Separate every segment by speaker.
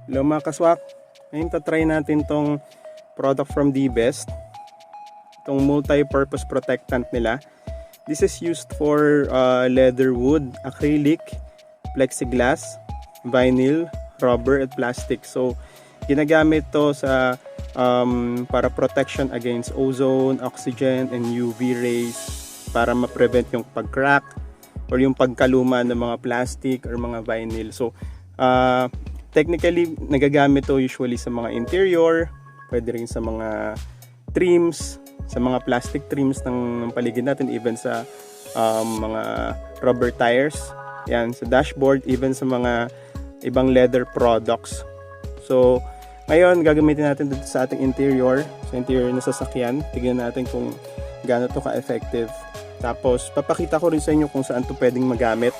Speaker 1: Hello mga kaswak, ngayon tatry natin tong product from Dbest, itong Multipurpose Protectant nila. This is used for leather, wood, acrylic, plexiglass, vinyl, rubber at plastic. So ginagamit to sa para protection against ozone, oxygen and UV rays, para ma-prevent yung pag-crack or yung pagkaluma ng mga plastic or mga vinyl. So technically, nagagamit to usually sa mga interior, pwede rin sa mga trims, sa mga plastic trims ng paligid natin, even sa mga rubber tires, yan, sa dashboard, even sa mga ibang leather products. So, ngayon, gagamitin natin dito sa ating interior, sa interior na sasakyan. Tignan natin kung gaano to ka-effective. Tapos, papakita ko rin sa inyo kung saan to pwedeng magamit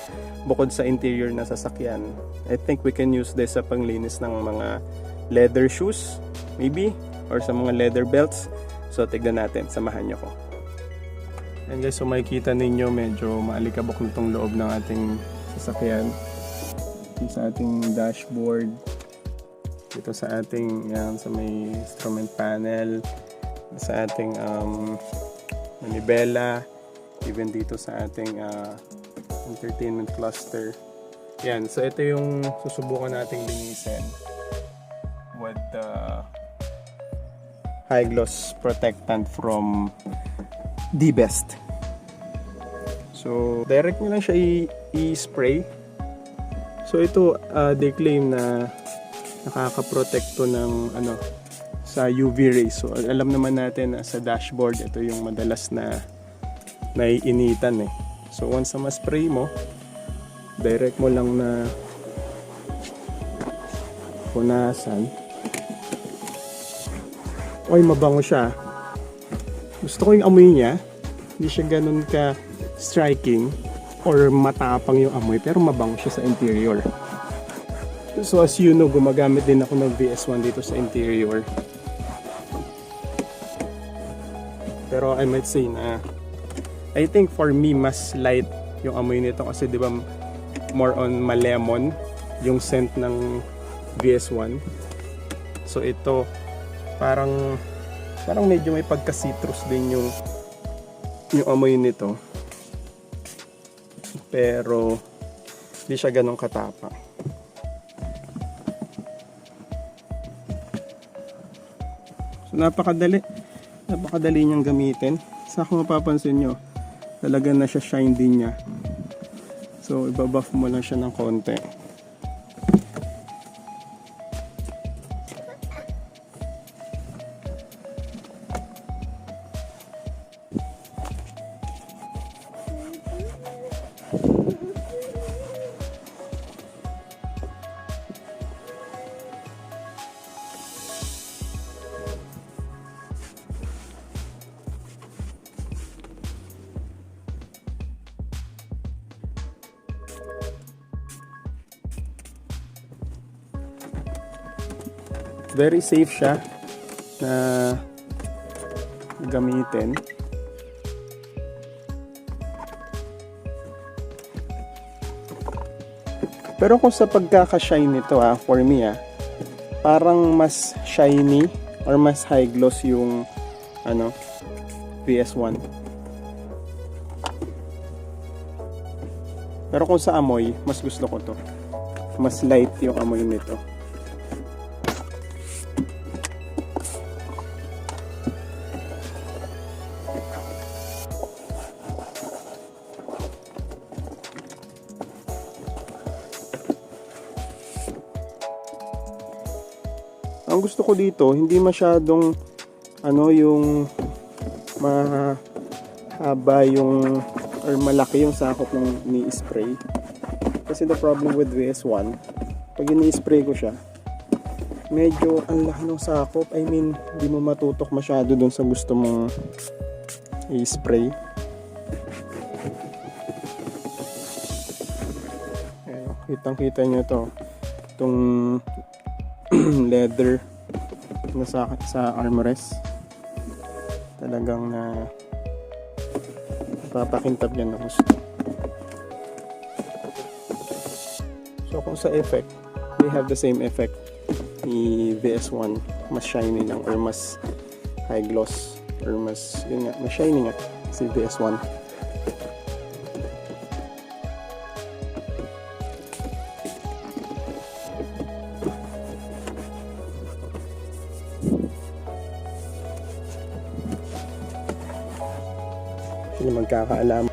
Speaker 1: bukod sa interior na sasakyan. I think we can use this sa panglinis ng mga leather shoes, maybe, or sa mga leather belts. So, tignan natin. Samahan nyo ko. And guys, so makikita ninyo medyo maalikabok na itong loob ng ating sasakyan. Dito sa ating dashboard. Dito sa ating, yan, sa may instrument panel. Sa ating manibela. Even dito sa ating entertainment cluster. Yan, so ito yung susubukan nating linisin with the high gloss protectant from Dbest. So direct nyo lang siya i-spray. So ito they claim na nakaka-protect to ng sa UV rays. So alam naman natin na sa dashboard ito yung madalas na naiinitan eh. So once na ma-spray mo, direct mo lang na punasan. Oy, mabango siya. Gusto ko yung amoy niya. Hindi siya ganun ka striking or matapang yung amoy, pero mabango siya sa interior. So as you know, gumagamit din ako ng VS1 dito sa interior. Pero I might say na I think for me mas light yung amoy nito kasi 'di ba more on malemon yung scent ng VS1. So ito parang medyo may pagka-citrus din yung amoy nito. Pero hindi siya ganun katapang. So napakadali niyang gamitin. Sa kung mapapansin nyo, talaga na siya shine din niya. So ibabuff mo lang siya ng konti. Very safe siya na gamitin. Pero kung sa pagkaka-shine nito for me parang mas shiny or mas high gloss yung VS1. Pero kung sa amoy, mas gusto ko to. Mas light yung amoy nito. Ang gusto ko dito, hindi masyadong yung mahaba yung or malaki yung sakop ng ni-spray. Kasi the problem with VS1, pag ini-spray ko siya, medyo ang laki ng sakop. I mean, hindi mo matutok masyado dun sa gusto mong i-spray. Kitang-kita nyo to. Itong leather na sa armrest, talagang na papakintab yan na gusto. So kung sa effect, they have the same effect VS1 mas shiny lang or mas high gloss or mas, yun nga, mas shiny nga si VS1. Sila magkakaalam.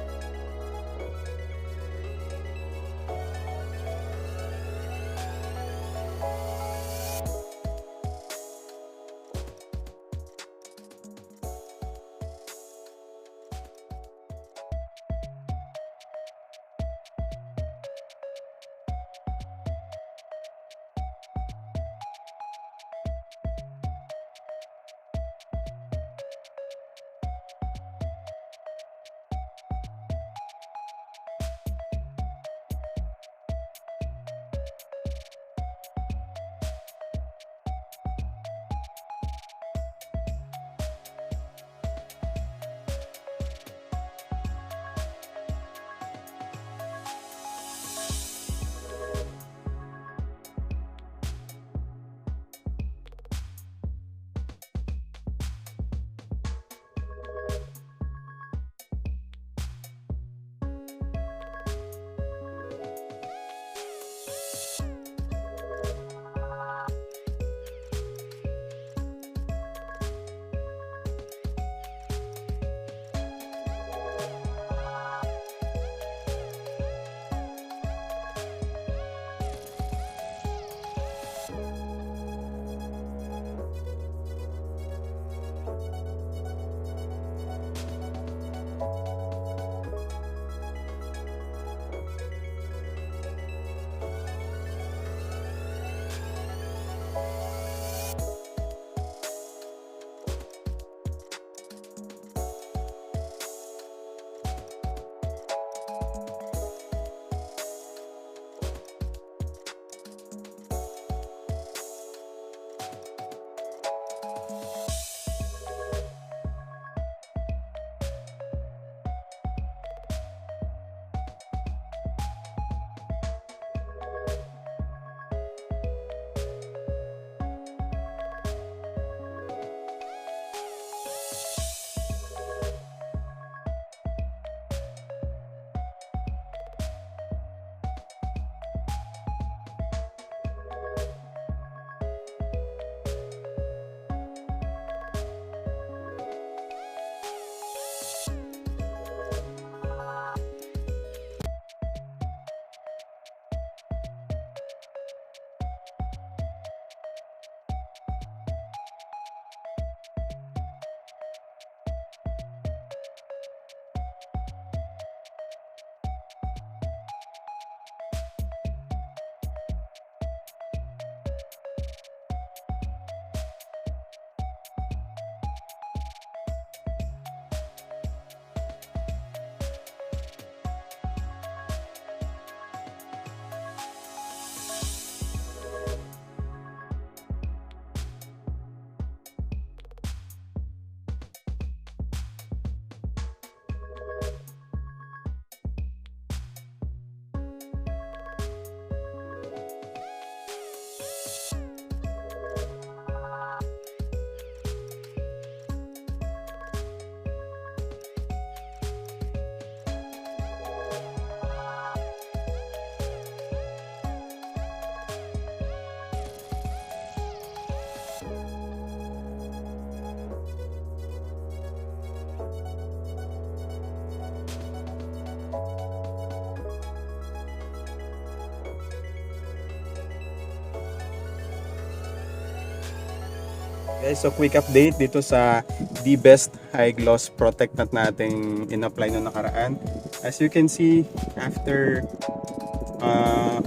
Speaker 1: Guys, so quick update dito sa Dbest High Gloss Protectant natin in-apply no nakaraan. As you can see, after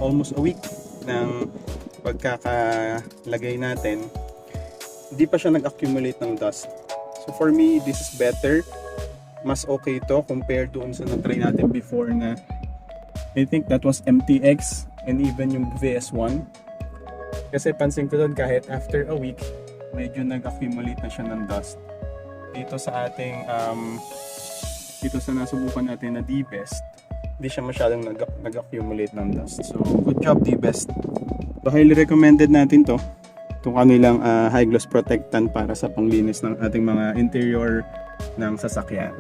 Speaker 1: almost a week ng pagkakalagay natin, hindi pa siya nag-accumulate ng dust. So for me, this is better. Mas okay to compared doon sa na-try natin before na I think that was MTX and even yung VS1. Kasi pansin ko doon kahit after a week, medyo nag-accumulate na siya ng dust. Dito sa ating dito sa nasubukan natin na Dbest, hindi siya masyadong nag-accumulate ng dust. So good job Dbest. So highly recommended natin to itong kanilang high gloss protectant para sa panglinis ng ating mga interior ng sasakyan.